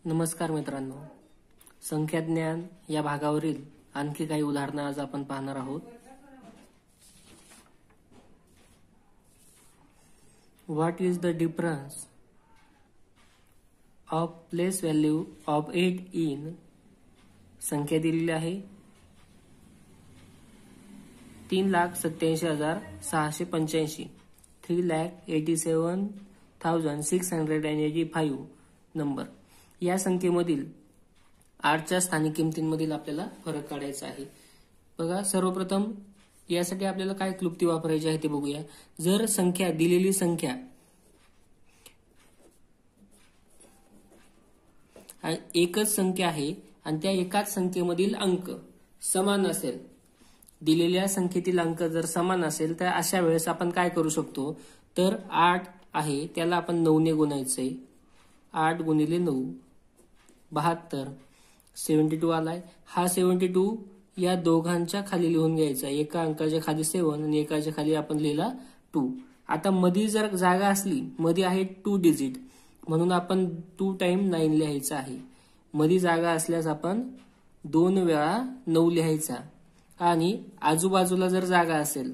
नमस्कार मित्रांनो, संख्याज्ञान या भागावरील आणखी काही उदाहरणं आज आपण पाहणार आहोत. What is the difference of place value of 8 in संख्या दिलेली आहे 3,87,685 3,87,685 नंबर. या संख्येमधील 8च्या स्थानिक किमतींमधील आपल्याला फरक काढायचा आहे. बघा, सर्वप्रथम यासाठी आपल्याला काय क्लुप्ती वापरायची आहे ते बघूया. जर संख्या दिलेली संख्या एकच संख्या आहे आणि त्या एकाच संख्येमधील अंक समान असेल, दिलेल्या संख्येतील अंक जर समान असेल तर अशा वेळेस आपण काय करू शकतो, तर 8 आहे त्याला आपण 9 ने गुणायचंय. 8 गुणिले 9 72. 72 आलाय. हा 72 या दोघांच्या खाली लिहून घ्यायचा. एका अंकाच्या खाली 7 आणि एकाच्या खाली आपण लिहिला 2. आता मध्ये जर जागा असली, मध्ये आहे 2 डिजिट म्हणून आपण 2 टाइम 9 लिहायचा आहे. मध्ये जागा असल्यास आपण 2 वेळा 9 लिहायचा आणि आजूबाजूला जर जागा असेल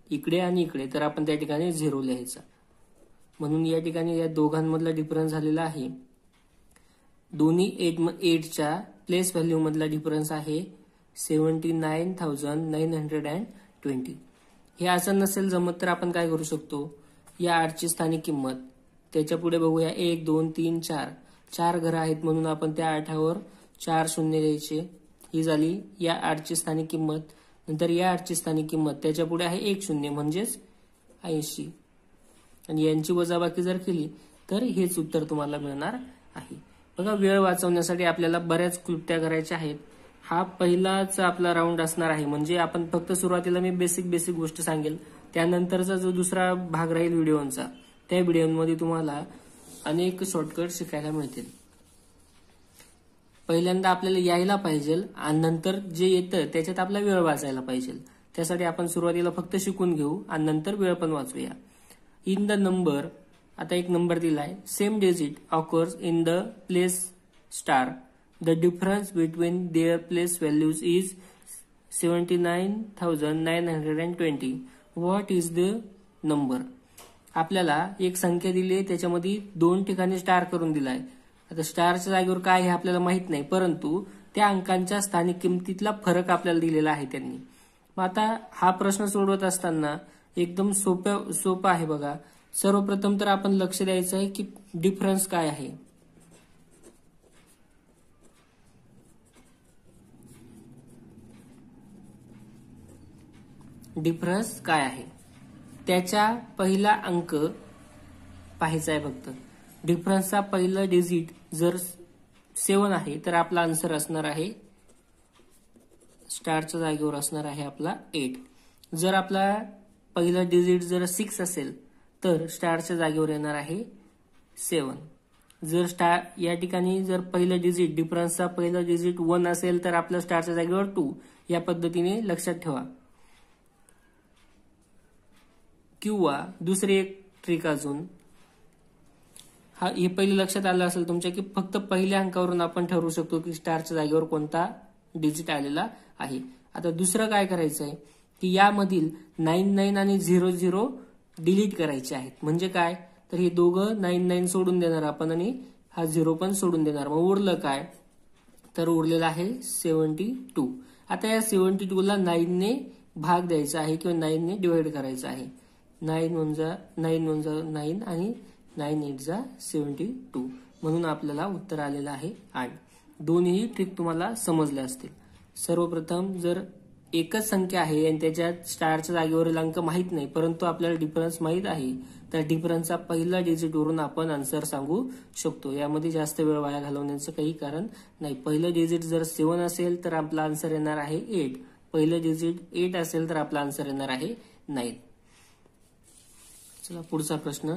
इकडे आणि इकडे तर आपण त्या ठिकाणी 0 लिहायचा. म्हणून या ठिकाणी या दोघांमधला डिफरन्स झालेला आहे. दोन्ही 8च्या प्लेस व्हॅल्यू मधला डिफरन्स आहे 79,920. हे असं नसेल जमत तर आपण काय करू शकतो, या 8ची स्थानिक किंमत त्याच्या पुढे बघूया. 1 2 3 4 4 घरं आहेत म्हणून आपण त्या 8वर 4 शून्य द्यायचे. ही झाली या 8ची स्थानिक किंमत. नंतर या 8ची स्थानिक किंमत त्याच्या पुढे आहे 1 शून्य म्हणजेच 80 आणि यांची वजाबाकी जर केली तर हेच उत्तर तुम्हाला मिळणार आहे. बघा, वेळ वाचवण्यासाठी आपल्याला बऱ्याच क्लुप्त्या करायच्या आहेत. हा पहिलाच आपला राऊंड असणार आहे. म्हणजे आपण फक्त सुरुवातीला मी बेसिक गोष्ट सांगेल, त्यानंतरचा जो दुसरा भाग राहील व्हिडिओचा, त्या व्हिडिओमध्ये तुम्हाला अनेक शॉर्टकट शिकायला मिळतील. पहिल्यांदा आपल्याला यायला पाहिजे आणि नंतर जे येतं त्याच्यात आपला वेळ वाचायला पाहिजे. त्यासाठी आपण सुरुवातीला फक्त शिकून घेऊ आणि नंतर वेळ पण वाचूया. इन द नंबर, आता एक नंबर दिलाय, same digit occurs in the place star. The difference between their place values is 79,920. What is the number. आपल्याला एक संख्या दिली आहे, त्याच्यामध्ये 2 ठिकाणी स्टार करून दिलाय. आता स्टारच्या जागेवर काय हे आपल्याला माहित नाही, परंतु त्या अंकांच्या स्थानिक किमतीतला फरक आपल्याला दिलेला आहे त्यांनी. मग आता हा प्रश्न सोडवत असताना एकदम सोपा आहे. बघा, सर्वप्रथम तर आपण लक्ष द्यायचं आहे की डिफरन्स काय आहे. डिफरन्स काय आहे त्याच्या पहिला अंक पाहायचा आहे फक्त. डिफरन्सचा पहिला डिजिट जर 7 आहे तर आपला आन्सर असणार आहे, स्टारच्या जागेवर असणार आहे आपला 8. जर आपला पहिला डिजिट जर 6 असेल तर स्टारच्या जागेवर येणार आहे 7. जर स्टार या ठिकाणी जर पहिलं डिजिट, डिफरन्सचा पहिला डिजिट 1 असेल तर आपलं स्टारच्या जागेवर 2. या पद्धतीने लक्षात ठेवा. किंवा दुसरी एक ट्रिक अजून, हे पहिले लक्षात आलं असेल तुमच्या की फक्त पहिल्या अंकावरून आपण ठरवू शकतो की स्टारच्या जागेवर कोणता डिजिट आलेला आहे. आता दुसरं काय करायचं आहे की यामधील 99 आणि 00 डिलीट करायचे आहेत. म्हणजे काय, तर हे दोघं 99 सोडून देणार आपण आणि हा 0 पण सोडून देणार. मग उरलं काय, तर उरलेलं आहे 72. आता या 72ला 9 ने भाग द्यायचा आहे किंवा 9 ने डिवाइड करायचं आहे. 9 1 जा 9 आणि 9 8 जा 72 म्हणून आपल्याला उत्तर आलेलं आहे 8. दोन्ही ट्रिक तुम्हाला समजल्या असतील. सर्वप्रथम जर एकच संख्या आहे आणि त्याच्यात स्टारच्या जागेवरील अंक माहित नाही, परंतु आपल्याला डिफरन्स माहित आहे, तर डिफरन्सचा पहिला डिजिट वरून आपण आन्सर सांगू शकतो. यामध्ये जास्त वेळ वाया घालवण्याचं काही कारण नाही. पहिलं डिजिट जर 7 असेल तर आपला आन्सर येणार आहे 8. पहिलं डिजिट 8 असेल तर आपला आन्सर येणार आहे 9. चला पुढचा प्रश्न.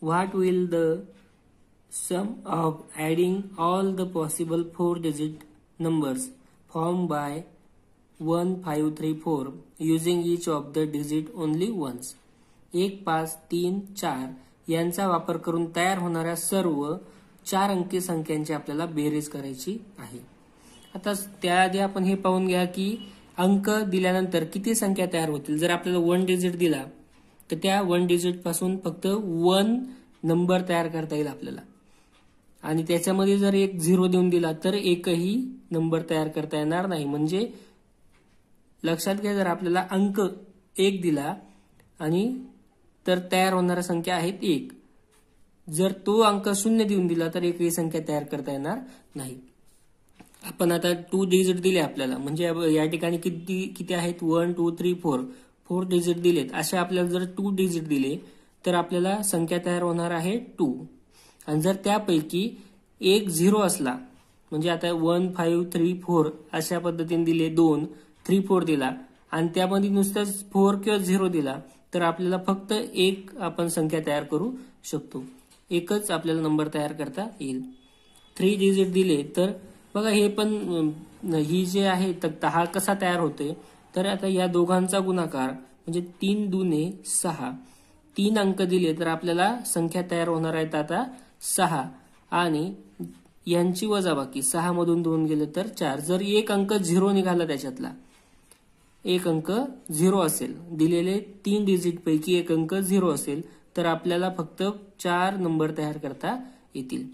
What will the sum of adding all the possible 4 digit numbers form by 1 5 3 4 using each of the digit only once. 1 5 3 4 यांचा वापर करून तयार होणाऱ्या सर्व 4 अंकी संख्यांची आपल्याला बेरीज करायची आहे. आता त्याआधी आपण हे पाहून घ्या की अंक दिल्यानंतर किती संख्या तयार होतील. जर आपल्याला 1 डिजिट दिला तर त्या 1 डिजिट पासून फक्त 1 नंबर तयार करता येईल आपल्याला, आणि त्याच्यामध्ये जर एक 0 देऊन दिला तर एकही नंबर तयार करता येणार नाही. म्हणजे लक्षात घ्या, जर आपल्याला अंक 1 दिला आणि तर तयार होणाऱ्या संख्या आहेत 1. जर तो अंक 0 देऊन दिला तर एकही संख्या तयार करता येणार नाही. आपण आता 2 डिजिट दिले आपल्याला, म्हणजे या ठिकाणी किती आहेत 1 2 3 4 डिजिट दिलेत. असे आपल्याला जर 2 डिजिट दिले तर आपल्याला संख्या तयार होणार आहे 2. आणि जर त्यापैकी एक 0 असला, म्हणजे आता 1 5 3 4 अशा पद्धतीने दिले, 2 3 4 दिला आणि त्यामध्ये नुसतंच 4 किंवा 0 दिला तर आपल्याला फक्त एक आपण संख्या तयार करू शकतो. एकच आपल्याला नंबर तयार करता येईल. 3 डिजिट दिले तर बघा हे पण ही जे आहे तक्ता हा कसा तयार होतोय, तर आता या दोघांचा गुणाकार म्हणजे 3 दुने 6. 3 अंक दिले तर आपल्याला संख्या तयार होणार आहेत आता 6, आणि यांची वजाबाकी 6 मधून 2 गेले तर 4. जर एक अंक 0 निघाला, त्याच्यातला एक अंक 0 असेल, दिलेले 3 डिजिट पैकी एक अंक 0 असेल तर आपल्याला फक्त 4 नंबर तयार करता येतील.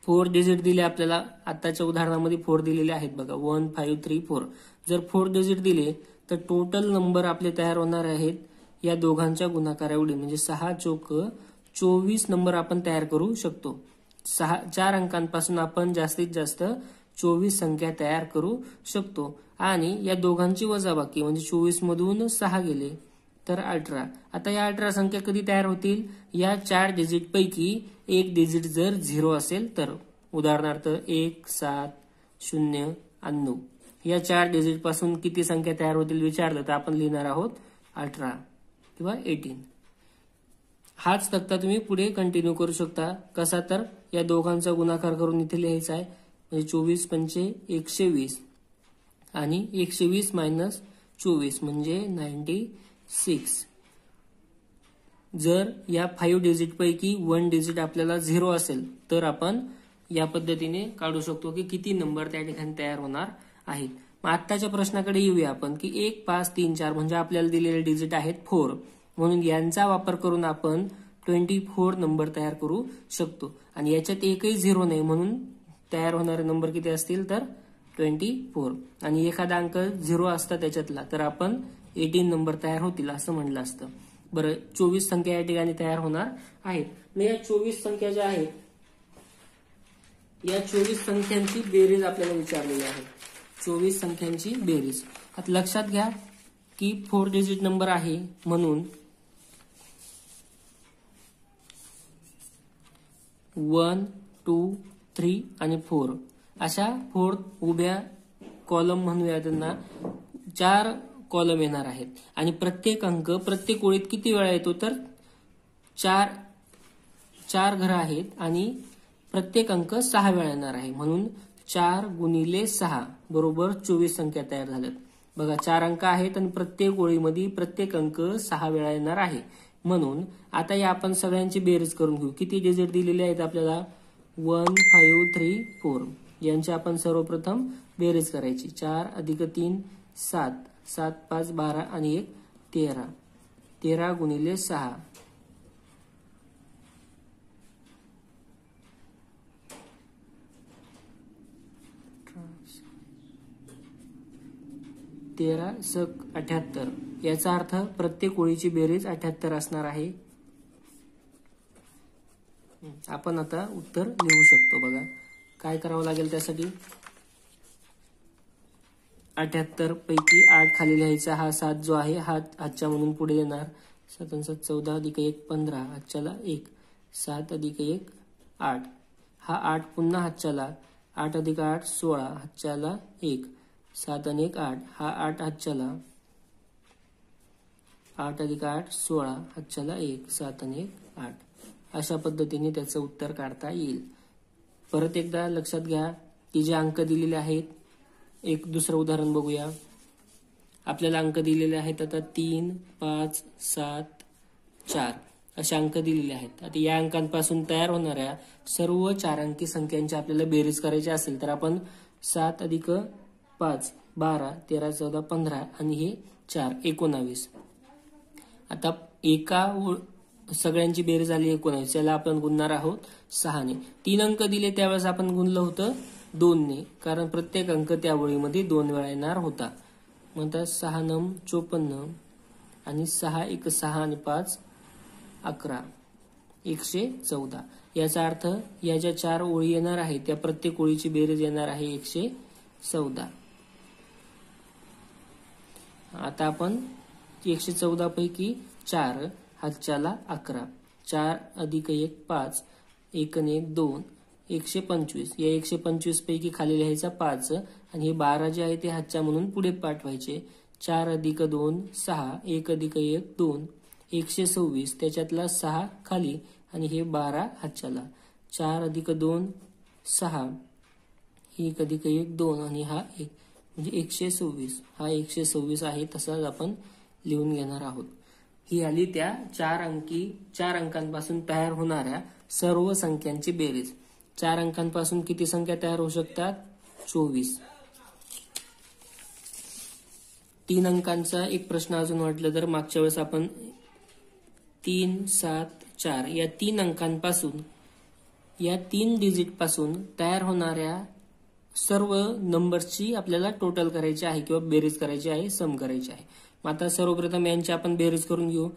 4 डिजिट दिले आपल्याला, आताच्या उदाहरणामध्ये 4 दिलेले आहेत बघा, 1 5 3 4. जर 4 डिजिट दिले तर टोटल नंबर आपले तयार होणार आहेत या दोघांच्या गुणाकारा एवढे, म्हणजे 6 चोक 24 नंबर आपण तयार करू शकतो. 4 अंकांपासून आपण जास्तीत जास्त 24 संख्या तयार करू शकतो. आणि या दोघांची वजाबाकी म्हणजे 24 मधून 6 गेले तर 18. आता या 18 संख्या कधी तयार होतील, या 4 डिजिट पैकी एक डिजिट जर 0 असेल तर. उदाहरणार्थ 1 7 0 आणि 9 या 4 डिजिट पासून किती संख्या तयार होतील विचारलं तर आपण लिहिणार आहोत 18 किंवा 18. हाच तक्ता तुम्ही पुढे कंटिन्यू करू शकता. कसा, तर या दोघांचा गुणाकार करून इथे लिहायचा आहे, म्हणजे 24 पंचे 120 आणि 120 मायनस 24 म्हणजे 96. जर या 5 डिजिट पैकी 1 डिजिट आपल्याला 0 असेल तर आपण या पद्धतीने काढू शकतो की किती नंबर त्या ठिकाणी तयार होणार आहेत. मग आत्ताच्या प्रश्नाकडे येऊया आपण की 1 5 3 4 म्हणजे आपल्याला दिलेले डिजिट आहेत 4, म्हणून यांचा वापर करून आपण 24 नंबर तयार करू शकतो. आणि याच्यात एकही 0 नाही, म्हणून तयार होणारे नंबर किती असतील तर 24. आणि एखादा अंक 0 असता त्याच्यातला तर आपण 18 नंबर तयार होतील असं म्हणलं असतं. बरं, 24 संख्या या ठिकाणी तयार होणार आहेत. मग या 24 संख्या ज्या आहेत, या 24 संख्यांची बेरीज आपल्याला विचारलेली आहे. 24 संख्यांची बेरीज. आता लक्षात घ्या की 4 डिजिट नंबर आहे, म्हणून 1 2 3 आणि 4 अशा 4 उभ्या कॉलम म्हणूया त्यांना, 4 कॉलम येणार आहेत. आणि प्रत्येक अंक प्रत्येक ओळीत किती वेळा येतो तर 4 घरं आहेत आणि प्रत्येक अंक 6 वेळा येणार आहे. म्हणून 4 गुणिले 6 बरोबर 24 संख्या तयार झाल्यात. बघा 4 अंक आहेत आणि प्रत्येक ओळीमध्ये प्रत्येक अंक 6 वेळा येणार आहे. म्हणून आता या आपण सगळ्यांची बेरीज करून घेऊ. किती डिजिट दिलेले आहेत आपल्याला 1 5 3 4. यांची आपण सर्वप्रथम बेरीज करायची. 4 अधिक 3 7, 7 5 12 आणि 1 13. 13 गुणिले 6 13 सक 78. याचा अर्थ प्रत्येक ओळीची बेरीज 78 असणार आहे. आपण आता उत्तर लिहू शकतो. बघा काय करावं लागेल त्यासाठी. 78 पैकी 8 खाली लिहायचा. हा 7 जो आहे हा हातच्या म्हणून पुढे येणार. 7 7 14 अधिक 1 15 हातच्याला 1. 7 अधिक 1 8. हा 8 पुन्हा हातच्याला. 8 अधिक 8 16 हातच्याला 1. 7 आणि 1 8. हा 8 हातच्याला. 8 अधिक 8 16 हातच्याला 1. 7 आणि 1 8. अशा पद्धतीने त्याचं उत्तर काढता येईल. परत एकदा लक्षात घ्या की जे अंक दिलेले आहेत. एक दुसरं उदाहरण बघूया. आपल्याला अंक दिलेले आहेत आता 3 5 7 4. असे अंक दिलेले आहेत. आता या अंकांपासून तयार होणाऱ्या सर्व 4 अंकी संख्यांची आपल्याला बेरीज करायची असेल तर आपण 7 अधिक 5 12 13 14 15 आणि हे 4 19. आता एका सगळ्यांची बेरीज झाली 19, याला आपण गुणणार आहोत 6 ने. 3 अंक दिले त्यावेळेस आपण गुणलं होतं 2 ने, कारण प्रत्येक अंक त्या ओळीमध्ये 2 वेळा येणार होता. म्हणतात 6 नम 54 आणि 6 1 6 आणि 5 11 114. याचा अर्थ या ज्या 4 ओळी येणार आहेत त्या प्रत्येक ओळीची बेरीज येणार आहे 114. आता आपण 114 पैकी 4 हातच्याला 11, 4 अधिक 1 5, 1 ने 2, 125. या 125 पैकी खाली लिहायचा 5 आणि हे 12 जे आहे ते हातच्या म्हणून पुढे पाठवायचे. 4 अधिक 2 6, 1 अधिक 1 2, 126. त्याच्यातला 6 खाली आणि हे 12 हातच्याला. 4 अधिक 2 6, 1 अधिक 1 2 आणि हा 1 म्हणजे 126. हा 126 आहे तसाच आपण लिहून घेणार आहोत. ही आली त्या 4 अंकांपासून तयार होणाऱ्या सर्व संख्यांची बेरीज. 4 अंकांपासून किती संख्या तयार होऊ शकतात? 24. 3 अंकांचा एक प्रश्न अजून वाटलं तर मागच्या वेळेस आपण 3 7 4 या 3 अंकांपासून या 3 डिजिट पासून तयार होणाऱ्या सर्व नंबर्सची आपल्याला टोटल करायची आहे किंवा बेरीज करायची आहे, सम करायची आहे. आता सर्वप्रथम यांची आपण बेरीज करून घेऊ.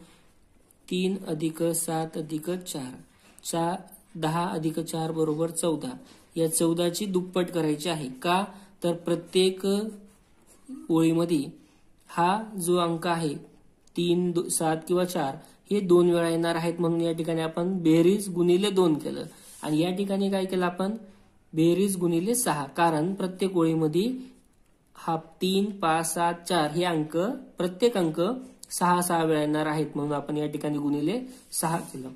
3 अधिक 7 अधिक 4, 10 अधिक 4 बरोबर 14. या 14ची दुप्पट करायची आहे. का तर प्रत्येक ओळीमध्ये हा जो अंक आहे 3 7 किंवा 4 हे 2 वेळा येणार आहेत, म्हणून या ठिकाणी आपण बेरीज गुणिले 2 केलं. आणि या ठिकाणी काय केलं आपण? बेरीज गुणिले 6, कारण प्रत्येक ओळीमध्ये हा 3 5 7 4 हे अंक प्रत्येक अंक 6 वेळा येणार आहेत, म्हणून आपण या ठिकाणी गुणिले 6 केलं.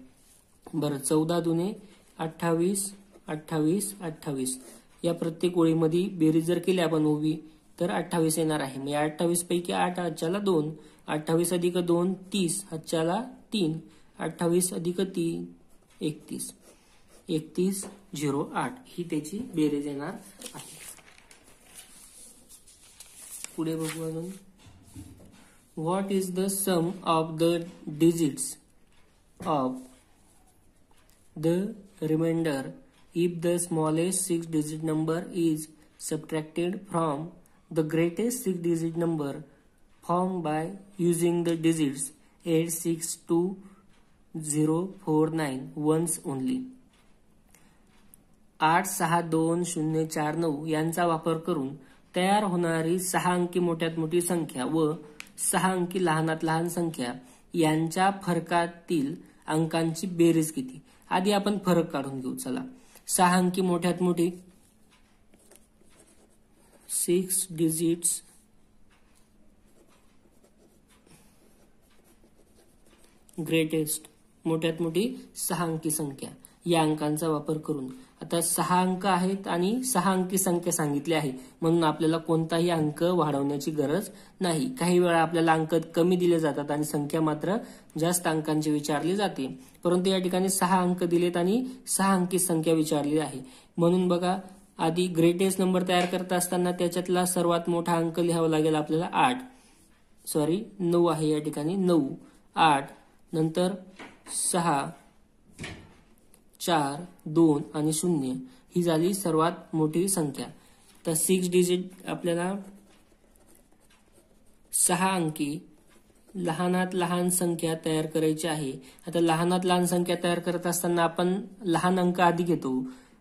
बरं, 14 दुने 28 28 28. या प्रत्येक ओळीमध्ये बेरीज जर केली आपण उभी तर 28 येणार आहे. मग 28 पैकी 8 हातच्याला 2, 28 अधिक 2 30 हातच्याला 3, 28 अधिक 3 31, 31 08 ही त्याची बेरीज येणार आहे. पुढे बघू अजून. What is the sum of the digits of the remainder if the smallest 6 digit number is subtracted from the greatest 6 digit number form by using the digits 8 6 2 0 4 9 once only. 8 6 2 0 4 9 यांचा वापर करून तयार होणारी 6 अंकी मोठ्यात मोठी संख्या व 6 अंकी लहानात लहान संख्या यांच्या फरकातील अंकांची बेरीज किती? आधी आपण फरक काढून घेऊ. चला, 6 अंकी मोठ्यात मोठी 6 डिजिट्स ग्रेटेस्ट मोठ्यात मोठी 6 अंकी संख्या या अंकांचा वापर करून. आता 6 अंक आहेत आणि 6 अंकी संख्या सांगितली आहे, म्हणून आपल्याला कोणताही अंक वाढवण्याची गरज नाही. काही वेळा आपल्याला अंक कमी दिले जातात आणि संख्या मात्र जास्त अंकांची विचारली जाते, परंतु या ठिकाणी 6 अंक दिलेत आणि 6 अंकी संख्या विचारली आहे. म्हणून बघा, आधी ग्रेटेस्ट नंबर तयार करत असताना त्याच्यातला सर्वात मोठा अंक लिहावा लागेल आपल्याला 9 आहे या ठिकाणी. 9 8 नंतर 6 4 2 आणि 0 ही झाली सर्वात मोठी संख्या. तर 6 डिजिट आपल्याला 6 अंकी लहानात लहान संख्या तयार करायची आहे. आता लहानात लहान संख्या तयार करत असताना आपण लहान अंक आधी घेतो.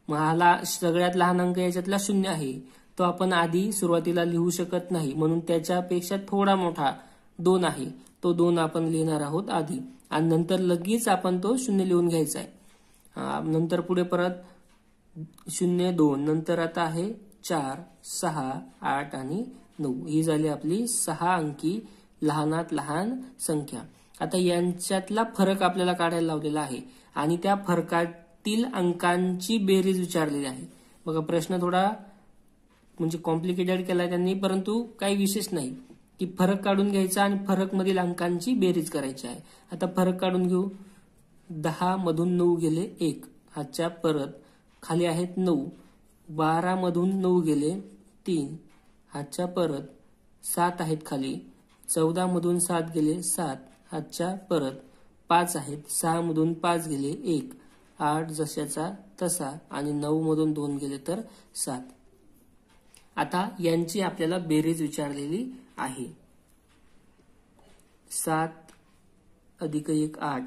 मग हा सगळ्यात लहान अंक याच्यातला 0 आहे, तो आपण आधी सुरुवातीला लिहू शकत नाही, म्हणून त्याच्यापेक्षा थोडा मोठा 2 आहे, तो 2 आपण लिहिणार आहोत आधी आणि नंतर लगेच आपण तो 0 लिहून घ्यायचा आहे. नंतर पुढे परत 0 2 नंतर आता आहे 4 6 8 आणि 9 ही झाली आपली 6 अंकी लहानात लहान संख्या. आता यांच्यातला फरक आपल्याला काढायला लावलेला आहे आणि त्या फरकातील अंकांची बेरीज विचारलेली आहे. बघा, प्रश्न थोडा म्हणजे कॉम्प्लिकेटेड केला त्यांनी, परंतु काही विशेष नाही की फरक काढून घ्यायचा आणि फरक मधील अंकांची बेरीज करायची आहे. आता फरक काढून घेऊ. 10 मधून 9 गेले 1, हातच्या परत. खाली आहेत 9. 12 मधून 9 गेले 3, हातच्या परत. 7 आहेत खाली. 14 मधून 7 गेले 7, हातच्या परत. 5 आहेत. 6 मधून 5 गेले 1, 8 जशाचा तसा. आणि 9 मधून 2 गेले तर 7. आता यांची आपल्याला बेरीज विचारलेली आहे. 7 अधिक 1 8,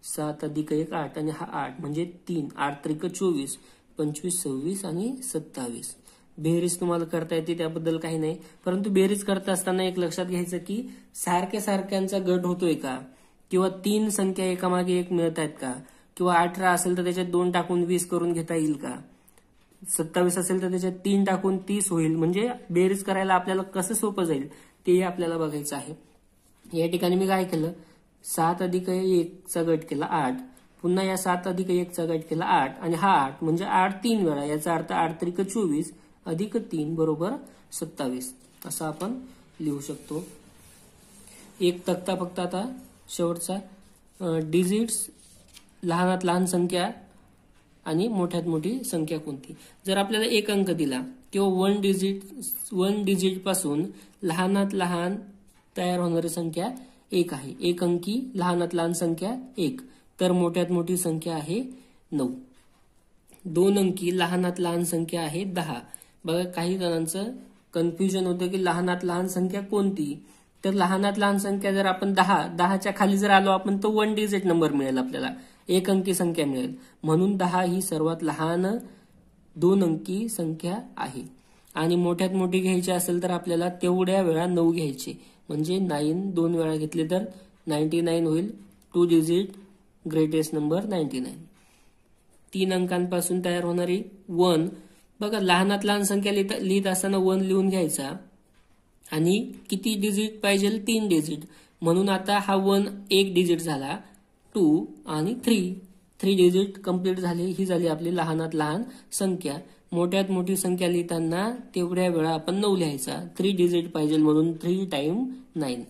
7 अधिक 1 8 आणि हा 8 म्हणजे 3, 8 त्रिक 24, 25 26 आणि 27. बेरीज तुम्हाला करता येते त्याबद्दल काही नाही, परंतु बेरीज करत असताना एक लक्षात घ्यायचं की सारख्या सारख्यांचा गट होतोय का, किंवा 3 संख्या एकामागे एक मिळत आहेत का, किंवा 18 असेल तर त्याच्यात 2 टाकून 20 करून घेता येईल का, 27 असेल तर त्याच्यात 3 टाकून 30 होईल. म्हणजे बेरीज करायला आपल्याला कसं सोपं जाईल ते आपल्याला बघायचं आहे. या ठिकाणी मी काय केलं, 7 अधिक 1 चा गट केला 8, पुन्हा या 7 अधिक 1 चा गट केला 8 आणि हा 8 म्हणजे 8 3 वेळा. याचा अर्थ 8 त्रिक 24 अधिक 3 बरोबर 27 असं आपण लिहू शकतो. एक तक्ता फक्त आता शेवटचा, डिजिट्स, लहानात लहान संख्या आणि मोठ्यात मोठी संख्या कोणती. जर आपल्याला एक अंक दिला किंवा वन डिजिट पासून लहानात लहान तयार होणारी संख्या 1 आहे, एक अंकी लहानात लहान संख्या 1, तर मोठ्यात मोठी संख्या आहे 9. 2 अंकी लहानात लहान संख्या आहे 10. बघा काही जणांचं कन्फ्युजन होतं की लहानात लहान संख्या कोणती. तर लहानात लहान संख्या जर आपण 10च्या खाली जर आलो आपण तो 1 डिजिट नंबर मिळेल, आपल्याला एक अंकी संख्या मिळेल. म्हणून 10 ही सर्वात लहान 2 अंकी संख्या आहे. आणि मोठ्यात मोठी घ्यायची असेल तर आपल्याला तेवढ्या वेळा 9 घ्यायचे, म्हणजे 9 2 वेळा घेतले तर 99 होईल. 2 डिजिट ग्रेटेस्ट नंबर 99. 3 अंकांपासून तयार होणारी 1. बघा लहानात लहान संख्या लिहित असताना 1 लिहून घ्यायचा आणि किती डिजिट पाहिजे, 3 डिजिट. म्हणून आता हा 1 एक डिजिट झाला, 2 आणि 3 डिजिट कंप्लीट झाले. ही झाली आपली लहानात लहान संख्या. मोठ्यात मोठी संख्या लिहिताना तेवढ्या वेळा आपण 9 लिहायचा, 3 डिजिट पाहिजे म्हणून 3 टाइम 9.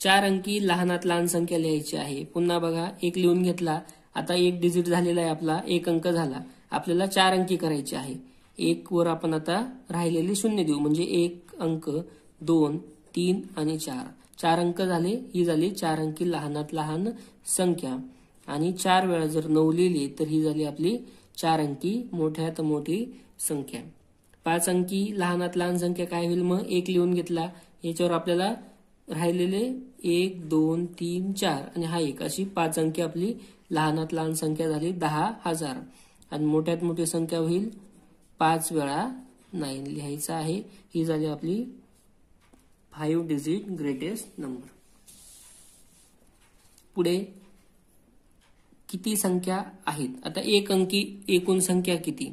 4 अंकी लहानात लहान संख्या लिहायची आहे. पुन्हा बघा 1 लिहून घेतला, आता 1 डिजिट झालेला आहे आपला, 1 अंक झाला. आपल्याला 4 अंकी करायची आहे. 1 वर आपण आता राहिलेली 0 देऊ, म्हणजे 1 अंक 2 3 आणि 4. 4 अंक झाले. ही झाली 4 अंकी लहानात लहान संख्या. आणि 4 वेळा जर 9 लिहिली तर ही झाली आपली 4 अंकी मोठ्यात मोठी संख्या. 5 अंकी लहानात लहान संख्या काय होईल, मग 1 लिहून घेतला, याच्यावर आपल्याला राहिलेले 1 2 3 4 आणि हा 1 अशी 5 अंकी आपली लहानात लहान संख्या झाली 10,000. आणि मोठ्यात मोठी संख्या होईल 5 वेळा 9 लिहायचा आहे. ही झाली आपली 5 डिजिट ग्रेटेस्ट नंबर. पुढे किती संख्या आहेत. आता एक अंकी एकूण संख्या किती,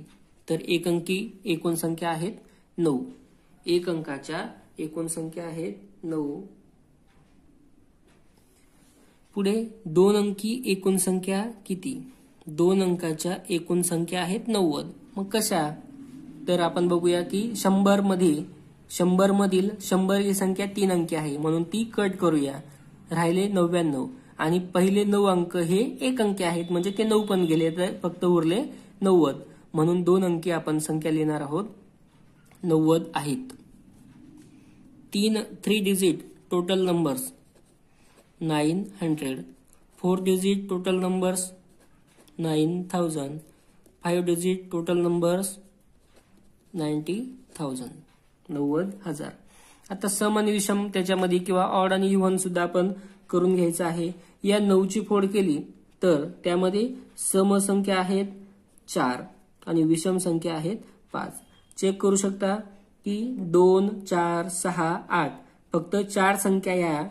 तर एक अंकी एकूण संख्या आहेत 9. एक अंकाच्या एकूण संख्या आहेत 9. पुढे 2 अंकी एकूण संख्या किती, 2 अंकाच्या एकूण संख्या आहेत 90. मग कशा, तर आपण बघूया की 100 मधील 100 ही संख्या 3 अंकी आहे म्हणून ती कट करूया, राहिले 99. आणि पहिले 9 अंक हे 1 अंकी आहेत म्हणजे ते 9 पण गेले, तर फक्त उरले 90. म्हणून 2 अंकी आपण संख्या लिहिणार आहोत 90 आहेत. 3 digit total numbers 900. 4 digit total numbers 9000. 5 digit total numbers 90,000. 90,000. आता सम आणि विषम त्याच्यामध्ये किंवा ऑड आणि इव्हन सुद्धा आपण करून घ्यायचं आहे. या 9ची फोड केली तर त्यामध्ये सम संख्या आहेत 4 आणि विषम संख्या आहेत 5. चेक करू शकता की 2 4 6 8 फक्त 4 संख्या या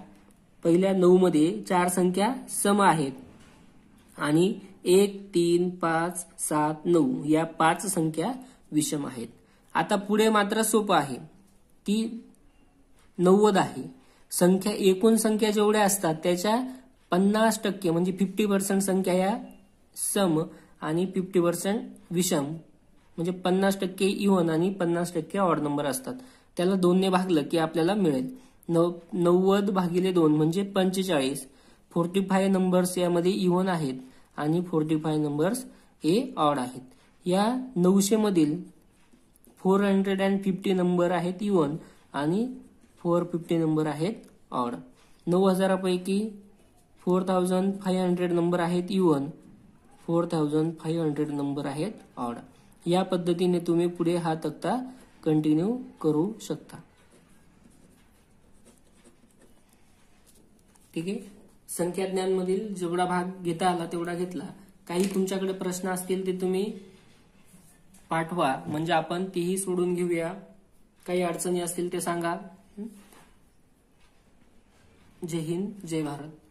पहिल्या 9 मध्ये 4 संख्या सम आहेत आणि 1 3 5 7 9 या 5 संख्या विषम आहेत. आता पुढे मात्र सोपं आहे, ती 90 आहे. संख्या एकूण संख्या जेवढ्या असतात त्याच्या 50% म्हणजे 50% संख्या या सम आणि 50% विषम, म्हणजे 50% इव्हन आणि 50% ऑड नंबर असतात. त्याला 2 ने भागलं की आपल्याला मिळेल 90 भागिले 2 म्हणजे 45. 45 नंबर्स यामध्ये इव्हन आहेत आणि 45 नंबर्स हे ऑड आहेत. या 900 मधील 450 नंबर आहेत इव्हन आणि 450 नंबर आहेत ऑड. 9000 पैकी 4500 नंबर आहेत इव्हन, 4500 नंबर आहेत ऑड. या पद्धतीने तुम्ही पुढे हा तक्ता कंटिन्यू करू शकता. ठीक आहे. संख्याज्ञानमधील जेवढा भाग घेता आला तेवढा घेतला. काही तुमच्याकडे प्रश्न असतील ते तुम्ही पाठवा, म्हणजे आपण तेही सोडून घेऊया. काही अडचणी असतील ते सांगा. जय हिंद, जय भारत.